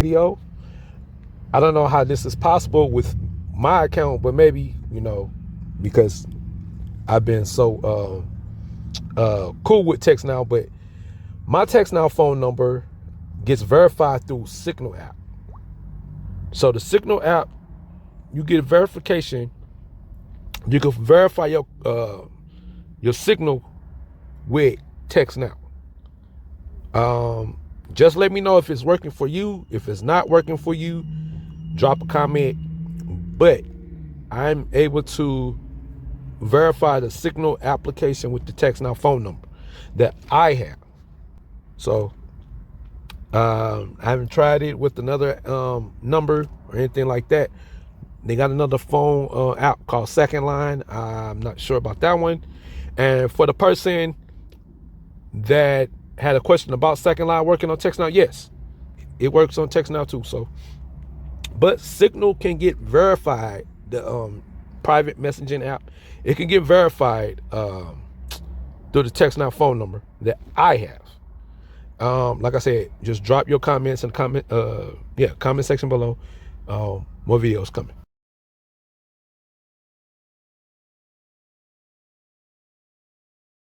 video. I don't know how this is possible with my account, but maybe, you know, because I've been so cool with TextNow, but my TextNow phone number gets verified through Signal app. So the Signal app, you get verification. You can verify your Signal with TextNow. Just let me know if it's working for you. If it's not working for you, drop a comment. But I'm able to verify the Signal application with the TextNow phone number that I have. So I haven't tried it with another number or anything like that. They got another phone app called Second Line. I'm not sure about that one. And for the person that had a question about Second Line working on TextNow, yes, it works on TextNow too. So, but Signal can get verified. The private messaging app, it can get verified through the TextNow phone number that I have. Like I said, just drop your comments in the comment section below. More videos coming.